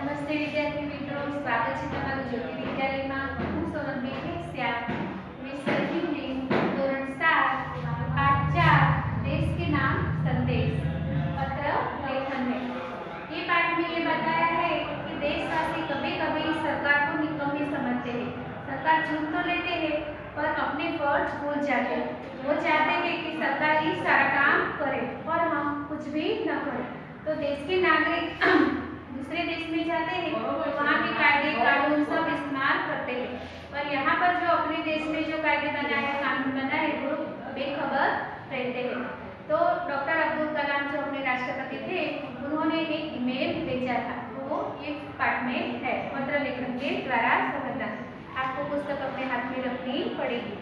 નમસ્તે વિદ્યાર્થી મિત્રો, સ્વાગત છે તમારું જ્યોતિ વિદ્યાલયમાં। હું સોનલબેન હેસિયા, વિષય हिंदी ધોરણ 7 पाठ 4 देश के नाम संदेश पत्र लेखन में। ये पाठ में ये बताया है कि देशवासी कभी कभी सरकार को निकम्मी समझते हैं। सरकार चुन तो लेते हैं पर अपने फर्ज भूल जाते हैं। वो चाहते हैं कि सरकार ही सारा काम करे और हम कुछ भी न करें। तो देश के नागरिक दूसरे देश में जाते हैं तो वहाँ के कायदे कानून सब इस्तेमाल करते हैं, पर यहाँ पर जो अपने देश में जो कायदे बनाए कानून बनाए वो बेखबर रहते हैं। तो डॉक्टर अब्दुल कलाम जो अपने राष्ट्रपति थे उन्होंने एक ईमेल भेजा था, वो ये पाठ में है, पत्र लेखन के द्वारा समझना। आपको पुस्तक अपने हाथ में रखनी पड़ेगी।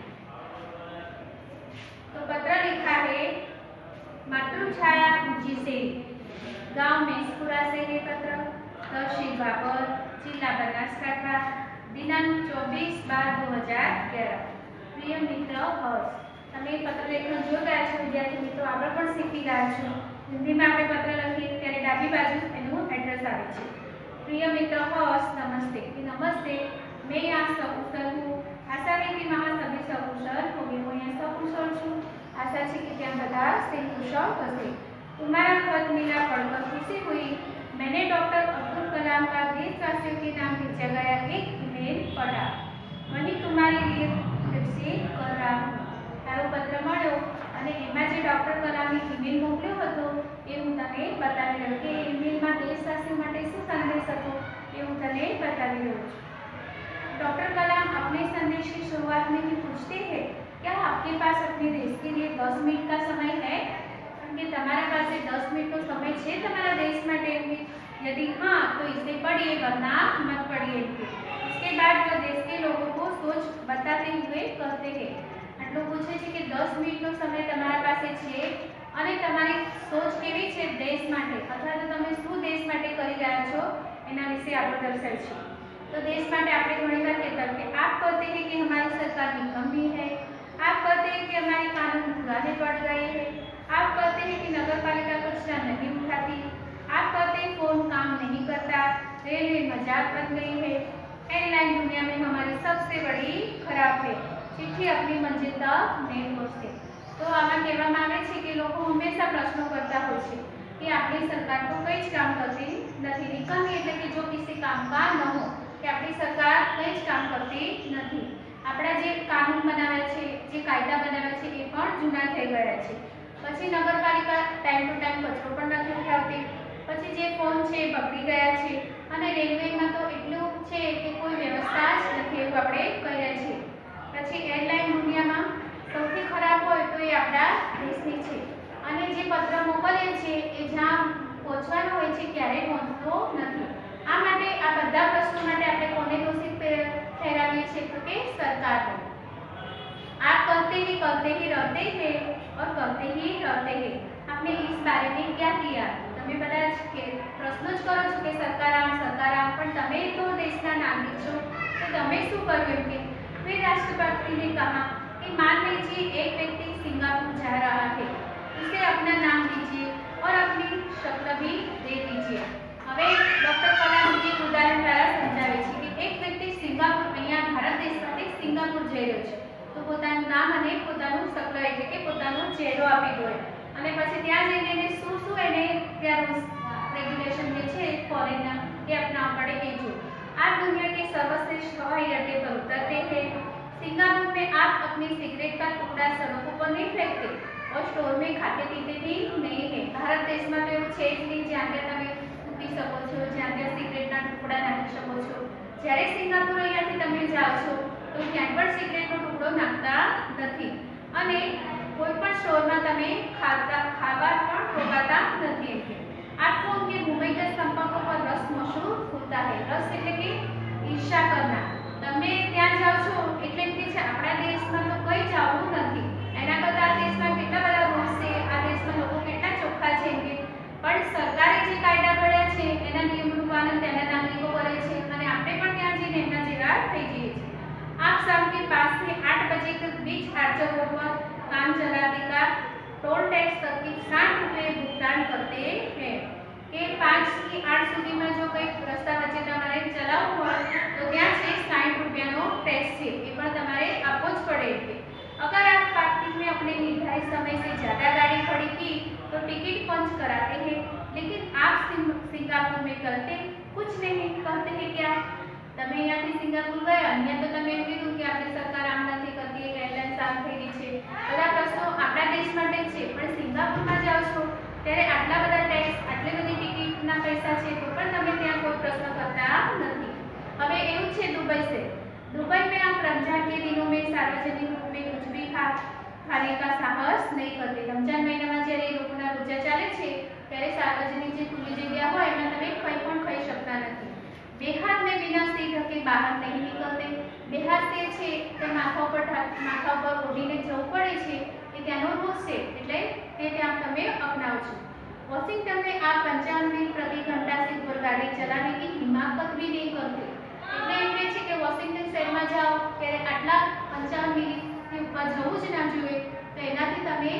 तो पत्र लिखा है मातृछाया ऊंची से, गांव मेसपुरा से है पत्र, तहसील बाबर, जिला बनासकांठा, दिनांक 24/12/2011। प्रिय मित्र हर्ष, તમે પત્ર લેખન જોઈ ગયા છો વિદ્યાર્થી મિત્રો, આપણે પણ શીખી ગયા છો। હિન્દીમાં આપણે પત્ર લખીએ ત્યારે ડાબી બાજુ એનું એડ્રેસ આવે છે। પ્રિય મિત્ર હર્ષ, નમસ્તે। નમસ્તે, मैं यहाँ सकुशल हूँ। आशा है कि वहाँ सभी सकुशल होंगे। હું यहाँ सकुशल છું, आशा है कि ત્યાં બધા कुशल હશે। तुम्हारा खत मिला, पढ़कर खुशी हुई। मैंने डॉक्टर अब्दुल कलाम का देशवासियों के नाम भेजा गया एक ईमेल पढ़ा, वही तुम्हारे लिए फिर से कर रहा हूँ। तारो पत्र મળ્યો અને એમાં જે ડોક્ટર કલામે ઈમેલ મોકલ્યો હતો એ હું તને બતાવી રહ્યો કે ઈમેલમાં દેશવાસીઓ માટે શું સંદેશ હતો એ હું તને બતાવી રહ્યો છું। डॉक्टर कलाम अपने संदेश की शुरुआत में ही पूछते हैं, क्या आपके पास अपने देश के लिए 10 मिनट का समय है? कि તમારા પાસે 10 મિનિટનો સમય છે તમારા દેશ માટે? यदि हाँ तो इसे पढ़िए, वरना मत पढ़िए। इसके बाद वो देश के लोगों को सोच बताते हुए कहते हैं, આટલું પૂછે છે કે 10 મિનિટનો સમય તમારા પાસે છે અને તમારી સોચ કેવી છે દેશ માટે, અથવા તો તમે શું દેશ માટે કરી રહ્યા છો એના વિશે આપણે દર્શાવે છે। तो देश માટે આપણે ઘણીવાર કહેતા કે आप कहते हैं कि हमारी सरकार निकम्मी है, आप कहते हैं कि हमारे कानून पुराने पड़ गए हैं, आप कहते हैं कि नगरपालिका कचरा नहीं उठाती, आप कहते हैं फोन काम नहीं करता, रेलवे मजाक बन गई है, एयरलाइन दुनिया में हमारी सबसे बड़ी खराब है, चिट्ठी अपनी मंजिल तक नहीं पहुँचती। तो આમાં કહેવામાં આવે છે કે લોકો હંમેશા પ્રશ્નો કરતા હોય છે કે આપણી સરકાર તો કંઈ જ કામ કરતી નથી। નિકમ્મી એટલે કે જો કિસી કામ का ન हो, કે આપણી સરકાર કંઈ જ કામ કરતી નથી। આપણા જે કાનૂન બનાવ્યા છે, જે કાયદા બનાવ્યા છે એ પણ જૂના થઈ ગયા છે। પછી નગરપાલિકા ટાઈમ ટુ ટાઈમ કચરો પણ નથી ઉઠાવતી, પછી જે ફોન છે એ બગડી ગયા છે અને રેલવેમાં તો એટલું છે કે કોઈ વ્યવસ્થા જ નથી એવું આપણે કહીએ છીએ। પછી એરલાઇન દુનિયામાં સૌથી ખરાબ હોય તો એ આપણા દેશની છે અને જે પત્ર મોકલીએ છીએ એ જ્યાં પહોંચવાનો હોય છે ક્યારેય પહોંચતો નથી। આ માટે આ બધા પ્રશ્નો માટે આપણે કોને દોષિત ઠેરાવીએ છીએ તો કે સરકારને। आप कहते ही रहते हैं और कहते ही रहते हैं। आपने इस बारे में क्या किया? તમે બધા કે પ્રશ્નો જ કરો છો કે સરકાર આમ, પણ તમે તો દેશના નાગરિક છો તો તમે શું કર્યું કે? फिर राष्ट्रपति ने कहा कि मान लीजिए एक व्यक्ति सिंगापुर जा रहा है, उसे अपना नाम दीजिए और अपनी शक्ल भी दे दीजिए। હવે ડોક્ટર કલામ એક ઉદાહરણ દ્વારા સમજાવે છે કે એક વ્યક્તિ સિંગાપુર, અહીંયા ભારત દેશમાંથી સિંગાપુર જઈ રહ્યો છે તો પોતાનું નામ અને પોતાનું શક્લ એટલે કે પોતાનો ચહેરો આપી દો અને પછી ત્યાં જઈને એને શું શું એને ત્યાં રૂલ્સ રેગ્યુલેશન જે છે ફોરેનના એ અપનાવવા પડે એ જો। आप दुनिया के सर्वश्रेष्ठ हवाई अड्डे पर उतरते हैं। सिंगापुर में आप अपनी सिगरेट का टुकड़ा सड़कों पर नहीं फेंकते और स्टोर में खाते पीते भी नहीं है। भारत देश में तो એવું છે જ નહીં જ્યાં ત્યાં તમે મૂકી શકો છો, જ્યાં ત્યાં સિગરેટના ટુકડા નાખી શકો છો। જ્યારે સિંગાપુર અહીંયાથી તમે જાઓ છો તો ક્યાંય પણ સિગરેટનો ટુકડો નાખતા નથી અને કોઈ પણ સ્ટોરમાં તમે ખાવા પણ રોકાતા નથી। आपको उनके भूमिगत संपर्कों पर रस महसूस होता है। रस એટલે કે ઈર્ષા કરना। તમે ત્યાં જાઓ છો એટલે કે છે આપણા દેશમાં તો કંઈ જ આવું નથી, એના કરતાં આ દેશમાં કેટલા બધા રૂલ્સ છે, આ દેશમાં લોકો કેટલા ચોખ્ખા છે પણ સરકારે જે કાયદા ઘડ્યા છે એના નિયમનું પાલન ત્યાંના નાગરિકો કરે છે અને આપણે પણ ત્યાં જઈને એમના જેવા થઈ જઈએ છીએ। आप शाम के 5 से 8 बजे के बीच हर जगह पर काम चलाने का टोल टैक्स तक की 60 रुपये भुगतान करते हैं। કે 5 થી 8 સુધીમાં જો કંઈક રસ્તા વચ્ચે તમારે ચલાવવું હોય તો ત્યાં છે 60 રૂપિયાનો ટેક્સ છે, એ પણ તમારે આપવો જ પડે। अगर आप पार्किंग में अपने निर्धारित समय से ज़्यादा गाड़ी खड़ी की तो टिकट पंच कराते हैं, लेकिन आप सिंगापुर में करते कुछ नहीं, कहते हैं क्या તમે અહીંયાથી સિંગાપુર ગયા, અહીંયા તો તમે એમ કીધું કે આપણી સરકાર આમ નથી કરતી, એરલાઇન્સ આમ થઈ ગઈ છે, બધા પ્રશ્નો આપણા દેશ માટે જ છે, પણ સિંગાપુરમાં જાઓ છો ત્યારે આટલા બધા ટેક્સ, આટલી બધી ટિકિટના પૈસા છે તો પણ તમે ત્યાં કોઈ प्रश्न करता नहीं। હવે એવું છે दुबई से, दुबई में आप रमजान के दिनों में सार्वजनिक रूप में कुछ भी खाने का साहस नहीं करते। रमजान મહિનામાં જ્યારે એ લોકોના રોજા ચાલે છે ત્યારે સાર્વજનિક જે ખુલ્લી જગ્યા હોય એમાં તમે કંઈ પણ ખાઈ શકતા નથી। बेहात में बिना सिर ढके बाहर नहीं निकलते। बेहात તે છે તે માથા પર ઓઢીને જવું પડે છે, એ ત્યાંનો રૂલ્સ છે, એટલે તે ત્યાં તમે અપનાવો છો। वॉशिंगटन में आप 55 मील प्रति घंटा से ऊपर गाड़ी चलाने की हिम्मत भी नहीं करते। એટલે એમ કહે છે કે વોશિંગ્ટન શહેરમાં જાઓ ત્યારે આટલા 55 મિલથી ઉપર જવું જ ના જોઈએ, તો એનાથી તમે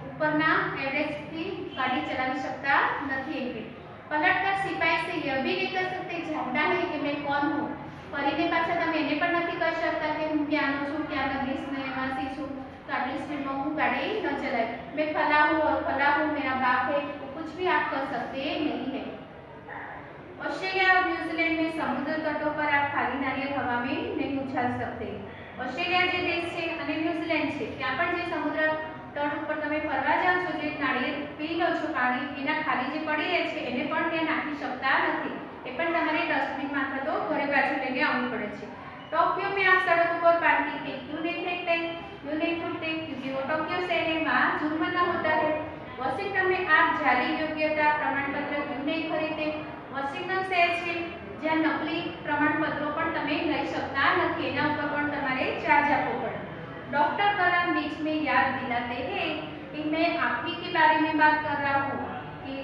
ઉપરના એવરેજથી ગાડી ચલાવી શકતા નથી। એટલે पलटकर सिपाही से यह भी नहीं कर सकते जानता है कि मैं कौन हूँ। फरीने पाछा तमे एने पण નથી કહી શકતા કે હું ક્યાંનો છું, ક્યાંના દેશનો નિવાસી છું, तो अगली स्पीड में हूँ गाड़ी न चलाए, मैं फला हूँ और फला हूँ, मेरा बाप है, कुछ भी आप कर सकते नहीं है। ऑस्ट्रेलिया और न्यूजीलैंड में समुद्र तटों पर आप खाली नारियल हवा में नहीं उछाल सकते। ऑस्ट्रेलिया જે દેશ છે અને ન્યુઝીલેન્ડ છે ત્યાં પણ જે સમુદ્ર તટ ઉપર તમે ફરવા જાઓ છો, જે નાળિયેર પી લો છો પાણી, એના ખાલી જે પડી રહે છે એને પણ ત્યાં નાખી શકતા નથી, એ પણ તમારે ડસ્ટબિન માથે તો ઘરે પાછું લઈને આવવું પડે છે। टोक्यो में आप सड़कों पर पानी क्यों नहीं फेंकते, क्यों नहीं छूटते, क्योंकि वो टोक्यो शहर है, वहाँ जुर्माना होता है। वॉशिंगटन में आप जाली योग्यता प्रमाण पत्र क्यों नहीं खरीदते। वॉशिंगटन शहर છે જ્યાં નકલી પ્રમાણપત્રો પણ તમે લઈ શકતા નથી, એના ઉપર પણ તમારે ચાર્જ આપવો પડે। डॉक्टर कलाम बीच में याद दिलाते हैं कि मैं आपकी के बारे में बात कर रहा हूँ, कि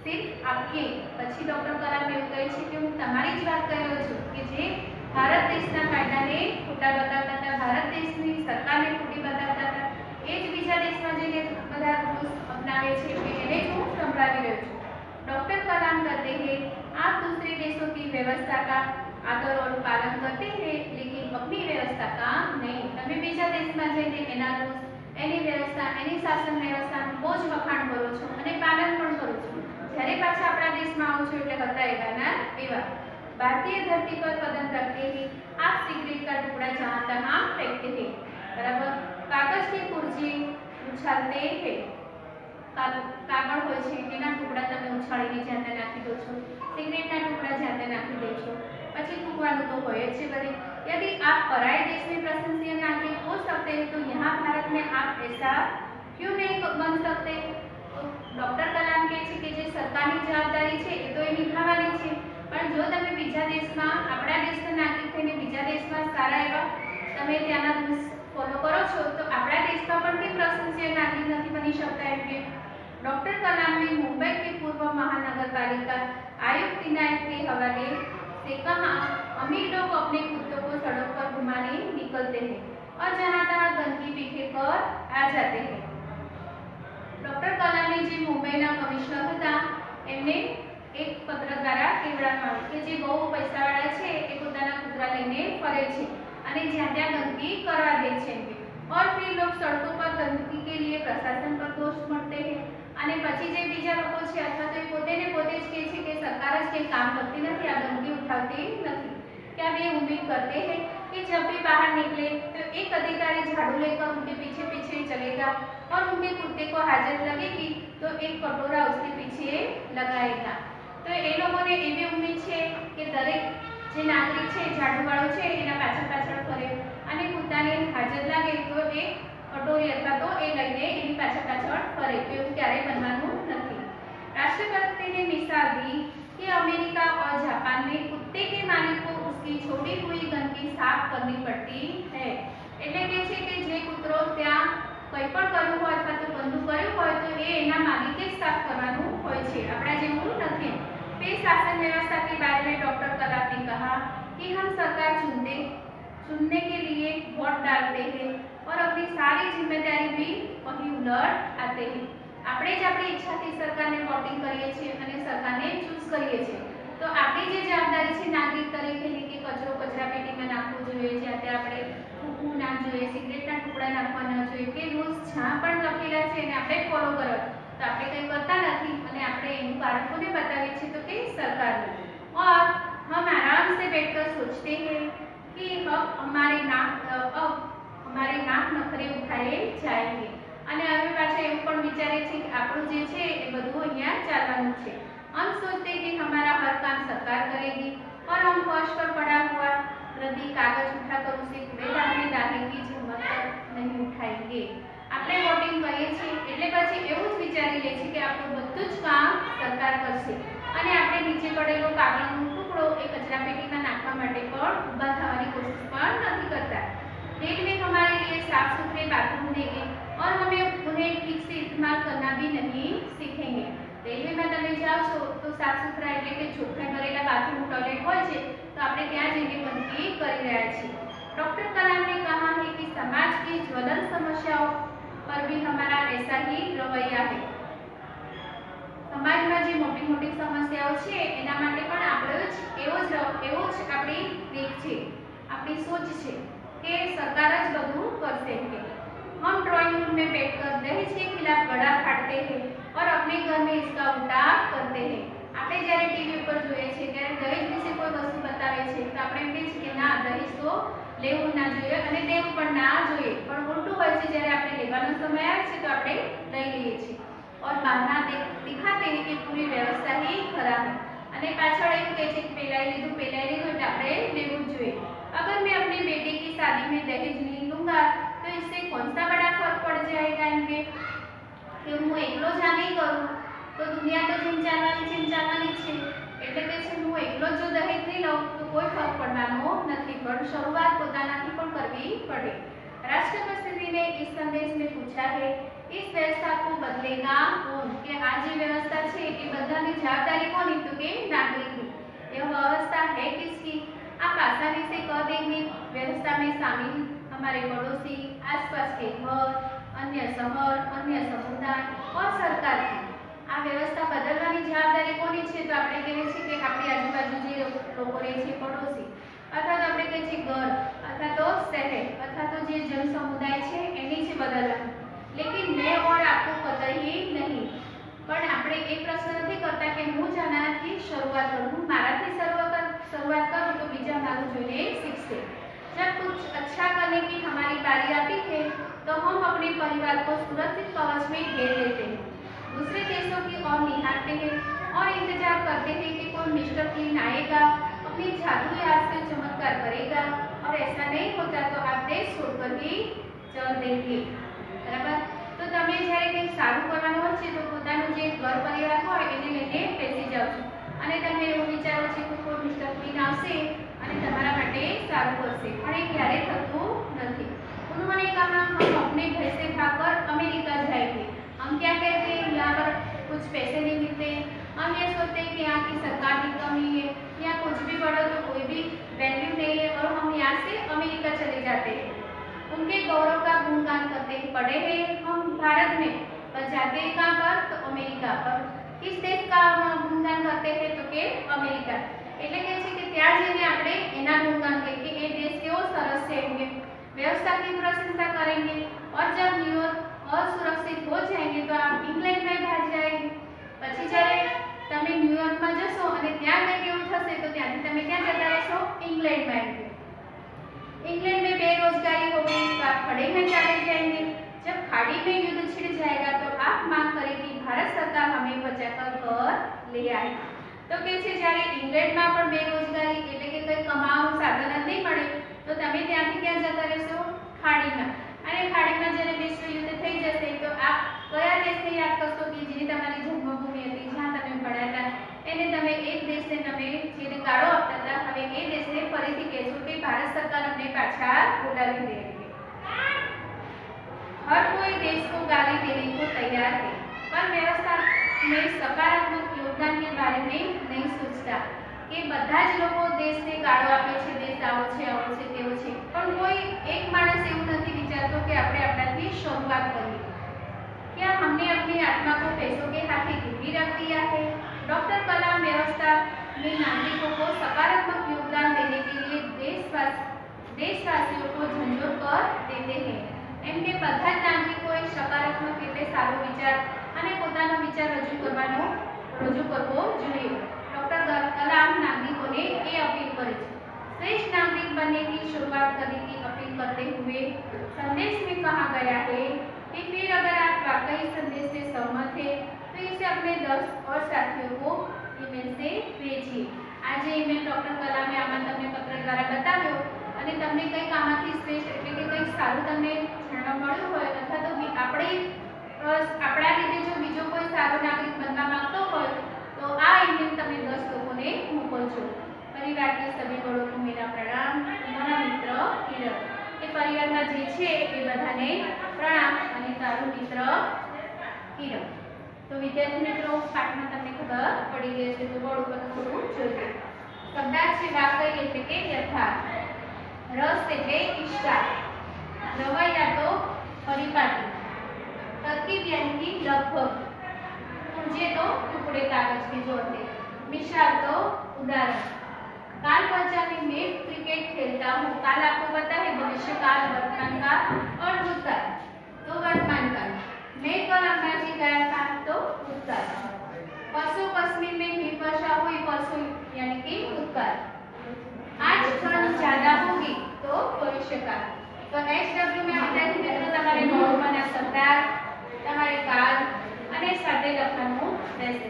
सिर्फ आपके। પછી ડોક્ટર કલામ એવું કહે છે કે હું તમારી જ વાત કરી રહ્યો છું કે જે ભારત દેશના કાયદાને ખોટા બતાવતા હતા, ભારત દેશની સરકારને ખોટી બતાવતા હતા, એ જ બીજા દેશમાં જઈને બધા રૂલ્સ અપનાવે છે, એને જ હું સંભળાવી રહ્યો છું। डॉक्टर कलाम कहते हैं आप दूसरे देशों की व्यवस्था का आदर और पालन करते हैं, लेकिन अपनी व्यवस्था का नहीं। તમે બીજા દેશમાં જઈને એના રૂલ્સ, એની વ્યવસ્થા, એની શાસન વ્યવસ્થાનું બહુ જ વખાણ કરો છો અને પાલન પણ કરો છો, જ્યારે પાછા આપણા દેશમાં આવો છો એટલે હતા એવાના એવા। भारतीय धरती पर कदम रखते ही आप सिगरेट का टुकड़ा जहाँ तहाँ फेंकते हैं, बराबर। कागज की कुर्सी उछालते हैं, કાગળ હોય છે એના ટુકડા તમે ઉછાળીને જાતે નાખી દો છો, સિગરેટના ટુકડા જાતે નાખી દો છો, પછી થૂકવાનું તો હોય જ છે બધે। यदि आप पराये देश में प्रशंसनीय नागरिक हो सकते हैं तो यहाँ भारत में आप ऐसा क्यों नहीं बन सकते। तो डॉक्टर कलाम કહે છે કે જે સરકારની જવાબદારી છે એ તો એ નિભાવવાની છે, પણ જો તમે બીજા દેશમાં આપણા દેશના નાગરિક થઈને બીજા દેશમાં સારા એવા તમે ત્યાંના રૂલ્સ ફોલો કરો છો તો આપણા દેશમાં પણ તે પ્રશંસनीय नागरिक नहीं बनी सकता है कि। डॉक्टर कलाम ने मुंबई के पूर्व महानगर पालिका आयुक्त इनायत के हवाले से कहा, अमीर लोग अपने कुत्तों को सड़क पर घुमाने निकलते हैं और जहाँ तहाँ गंदगी बिखेर कर आ जाते हैं। डॉक्टर कलाम ने જે મુંબઈના કમિશનર હતા એમને એક પત્ર દ્વારા કહેવામાં આવ્યું કે જે બહુ પૈસાવાળા છે એ પોતાના કૂતરા લઈને ફરે છે અને જ્યાં ત્યાં ગંદકી કરવા દે છે, और फिर लोग सड़कों पर गंदगी के लिए प्रशासन पर दोष मढ़ते हैं। અને પછી જે બીજા લોકો છે અથવા તો એ પોતે ને પોતે જ કહે છે કે સરકાર જ કંઈ કામ કરતી નથી, આ ગંદકી ઉઠાવતી નથી। क्या वे उम्मीद करते हैं कि जब भी बाहर निकले तो एक अधिकारी झाड़ू लेकर उनके पीछे पीछे चलेगा और उनके कुत्ते को हाजत लगेगी तो एक कटोरा उसके पीछे लगाएगा। तो ये लोगों ने एवी उम्मीद है कि दरेक જે નાગરિક છે ઝાડુવાળો છે એના પાછળ પાછળ ફરે અને કૂતાને હાજત લાગે તો એ કટોરી અથવા તો એ લઈને એની પાછળ પાછળ ફરે, તો એવું ક્યારેય બનવાનું નથી। राष्ट्रपति ने मिसाल दी कि अमेरिका और जापान में कुत्ते के मालिक को उसकी छोड़ी हुई गंदगी साफ करनी पड़ती है। એટલે કે છે કે જે કૂતરો ત્યાં કંઈ પણ કર્યું હોય અથવા તો ગંદુ કર્યું હોય તો એ એના માલિકે જ સાફ કરવાનું હોય છે, આપણા જેવું નથી। फिर शासन व्यवस्था के बारे में डॉक्टर कलाम ने कहा कि हम सरकार चुनने के लिए वोट डालते हैं और अपनी सारी जिम्मेदारी भी वही उलट आते हैं। આપણે જ આપણી ઈચ્છાથી સરકારને વોટિંગ કરીએ છીએ અને સરકારને ચૂઝ કરીએ છીએ, તો આપણી જે જવાબદારી છે નાગરિક તરીકેની કે કચરો કચરાપેટીમાં નાખવો જોઈએ, જ્યાં ત્યાં આપણે થૂકવું ના જોઈએ, સિગરેટના ટુકડા નાખવા ન જોઈએ, કે રૂલ્સ જ્યાં પણ લખેલા છે એને આપણે ફોલો કરવા, તો આપણે કંઈ કરતા નથી અને આપણે એનું કારણ કોને બતાવીએ છીએ, તો કે સરકારને। और हम आराम से बैठकर सोचते हैं कि अब हमारे नाक नखरे उठाए जाएंगे અને હવે પાછા એવું પણ વિચારે છે કે આપણું જે છે એ બધું અહીંયા ચાલવાનું છે। हम सोचते हैं कि हमारा हर काम सरकार करेगी और हम फर्श पर पड़ा हुआ रद्दी कागज उठाकर उसे कूड़ेदान में डालेंगे जो मत नहीं उठाएंगे। આપણે વોટિંગ કરીએ છીએ એટલે પછી એવું જ વિચારી લે છે કે આપણું બધું જ કામ સરકાર કરશે અને આપણે નીચે પડેલો કાગળનો ટુકડો એ કચરાપેટીમાં નાખવા માટે પણ ઊભા થવાની કોશિશ પણ નથી કરતા। रेल में हमारे लिए साफ सुथरे बाथरूम देंगे और हमें उन्हें ठीक से इस्तेमाल करना भी नहीं सीखेंगे। रेलवे में તમે જાઓ છો તો સાફ સુથરા એટલે કે ચોખ્ખા કરેલા બાથરૂમ ટોયલેટ હોય છે તો આપણે ત્યાં જઈને ગંદકી કરી રહ્યા છીએ। डॉक्टर कलाम ने कहा है कि समाज की ज्वलंत समस्याओं पर भी हमारा ऐसा ही रवैया है। સમાજમાં જે મોટી મોટી સમસ્યાઓ છે એના માટે પણ આપણો જ એવો જ આપણી રીત છે, આપણી સોચ છે કે સરકાર જ બધું કરશે। કે हम ड्राइंग रूम में बैठकर दहेज के खिलाफ गला फाड़ते हैं और अपने घर में इसका उल्टा करते हैं। આપણે જ્યારે ટીવી ઉપર જોઈએ છે ત્યારે દહેજ વિશે કોઈ વસ્તુ બતાવે છે તો આપણે એમ કહીએ છીએ કે ના દહેજ તો લેવું ના જોઈએ અને દેવું પણ ના જોઈએ, પણ ઉલટું હોય છે, જ્યારે આપણે લેવાનો સમય આવે છે તો આપણે લઈ લઈએ છીએ और बहाना दिखाते हैं कि पूरी व्यवस्था ही खराब है અને પાછળ એવું કહે છે કે પેલાઈ લીધું એટલે આપણે લેવું જ જોઈએ। अगर मैं अपने बेटे की शादी में दहेज नहीं लूंगा तो इससे कौन सा बड़ा फर्क पड़ जाएगा इनके कि હું એકલો જ આ નહીં કરું તો દુનિયા તો જેમ ચાલવાની છે, એટલે કે છે હું એકલો જો દહેજ નહીં લઉં તો કોઈ ફરક પડવાનો નથી, પણ શરૂઆત પોતાનાથી પણ કરવી પડે। राष्ट्रपति ने इस संदेश में पूछा है इस व्यवस्था को बदलेगा कौन, कि आ जो व्यवस्था है ये बदलने जवाबदारी कोनी, तो के नागरिक की। यह व्यवस्था है किसकी, आप आसानी से कह देंगे व्यवस्था में शामिल हमारे पड़ोसी, आसपास के घर, अन्य शहर, अन्य समुदाय और सरकार की। आ व्यवस्था बदलવાની જવાબદારી કોની છે, તો આપણે કહીએ છીએ કે આપણી આજુબાજુ જે લોકો રહે છે પડોશી, અથવા તો આપણે કહીએ છીએ ઘર, અથવા તો શહેર, અથવા તો જે જન સમુદાય છે એની છે બદલવાનું। लेकिन मैं और आपको कतई नहीं, પણ આપણે એ પ્રશ્ન નથી કરતા કે હું જ આનાથી શરૂઆત કરું, હું મારાથી શરૂઆત કરું તો બીજા મારું જોઈને શીખશે। जब कुछ अच्छा करने की हमारी बारी आती है तो हम अपने परिवार को सुरक्षित कवच में घेर लेते हैं, दूसरे देशों की ओर निहारते हैं और इंतजार करते हैं कि कोई मिस्टर क्लीन आएगा, अपनी जादुई हाथ से चमत्कार करेगा और ऐसा नहीं होता तो आप देश छोड़कर ही चल देंगे। बराबर, तो તમે જ્યારે કંઈક સારું કરવાનું હોય છે તો પોતાનું જે ઘર પરિવાર હોય એને લઈને બેસી જાઓ છો અને તમે એવું વિચારો છો કે કોઈ મિસ્ટર ક્વીન આવશે અને તમારા માટે સારું કરશે, પણ એ ક્યારેય થતું નથી। उन्होंने कहा हम अपने घर से भागकर अमेरिका जाएंगे, हम क्या कहते हैं यहाँ पर कुछ पैसे नहीं मिलते, हम ये सोचते हैं कि यहाँ की सरकार की कमी है, यहाँ कुछ भी पढ़ो तो कोई भी वैल्यू नहीं है और हम यहाँ से अमेरिका चले जाते हैं। उनके गौरव का गुणगान करते पड़े हैं हम भारत में, पर जाते हैं कहाँ पर, तो अमेरिका पर। किस देश का गुणगान करते हैं, तो के अमेरिका, એટલે કે છે કે ત્યાં જઈને આપણે એના ગુણગાન કરીએ કે એ દેશ કેવો સરસ છે, એમની व्यवस्था की प्रशंसा करेंगे और जब न्यूयॉर्क असुरक्षित हो जाएंगे तो आप इंग्लैंड में भाग जाएंगे। પછી જ્યારે તમે ન્યુયોર્કમાં જશો અને ત્યાં કંઈક એવું થશે તો ત્યાંથી તમે ક્યાં જતા રહેશો, ઇંગ્લેન્ડમાં આવશો। इंग्लैंड में बेरोजगारी होगी तो आप खड़े में चले जाएंगे, जब खाड़ी में युद्ध छिड़ जाएगा तो आप मांग करेगी भारत सरकार हमें बचाकर घर ले आए। तो કે છે જ્યારે ઇંગ્લેન્ડમાં પણ બેરોજગારી એટલે કે કંઈ કમાવાનું સાધન જ નહીં મળે તો તમે ત્યાંથી ક્યાં જતા રહેશો, ખાડીમાં, અને ખાડીમાં જ્યારે વિશ્વ યુદ્ધ થઈ જશે તો આપ કયા દેશને યાદ કરશો કે જેની તમારી જન્મભૂમિ હતી, જ્યાં તમે ભણ્યા હતા, એને તમે એક દેશને તમે જેને ગાળો આપતા હતા હવે એ દેશને ફરીથી કહેશો કે ભારત સરકાર અમને પાછા બોલાવી દે। हर कोई देश को गाली देने को तैयार है पर व्यवस्था में सकारात्मक योगदान के बारे में नहीं सोचता कि બધા જ લોકો દેશને ગાળો આપે છે, દેશ આવો છે તેવો છે, પણ કોઈ એક માણસ એવું નથી વિચારતો કે આપણે આપણાથી શરૂઆત કરીએ। क्या हमने अपनी आत्मा को पैसों के हाथे गिरवी रख दिया है। डॉक्टर कलाम व्यवस्था में नागरिकों को सकारात्मक योगदान देने के लिए देशवासियों को झंझोर कर देते हैं। एम के બધા જ નાગરિકોએ સકારાત્મક એટલે સારો વિચાર અને પોતાનો વિચાર રજૂ કરવો જોઈએ। डॉक्टर कलाम नागरिकों ने ये अपील करी है। श्रेष्ठ नागरिक बनने की शुरुआत करने की अपील करते हुए संदेश में कहा गया है कि फिर अगर आप वाकई संदेश से सहमत हैं तो इसे अपने 10 और साथियों को ईमेल से भेजिए। आज ईमेल डॉक्टर कलामे आमा तमने पत्र द्वारा बताव्यो અને તમને કંઈક આમાંથી શ્રેષ્ઠ એટલે કે કંઈક સારું તમને જાણવા મળ્યું હોય અથવા તો આપણા લીધે જો બીજો કોઈ સારો નાગરિક બનવા માંગતો હોય तो आ ईमेल तमे 10 लोगोने मोकलजो। परिवार के सभी बड़ों को मेरा प्रणाम। તમારા મિત્ર કિરણ એ પરિવારમાં જે છે એ બધાને પ્રણામ અને તારું મિત્ર કિરણ। તો વિદ્યાર્થી મિત્રો પાઠમાં તમને ખબર પડી ગઈ છે તો બોર્ડ ઉપર થોડું જોઈએ। શબ્દાર્થ છે વાક્ય એટલે કે યથાર્થ, રસ એટલે ઈચ્છા, રવૈયા તો પરિપાટી, તરકીબ यानी कि लगभग, पुंजे तो टुकड़े कागज के जोड़ते, मिसाल तो उदाहरण। काल पंचांग में क्रिकेट खेलता हूँ। काल आपको पता है भविष्य काल, वर्तमान काल और भूतकाल। तो वर्तमान काल। मैं कल अंबाजी गया था तो भूतकाल। परसों कश्मीर में हिमवर्षा हुई, परसों यानी कि भूतकाल। आज ठंड ज्यादा होगी तो भविष्य काल। तो HW में विद्यार्थी मित्रों તમારે નોટમાંના શબ્દાર્થ, તમારે કાલ અને સાથે લખવાનું રહેશે।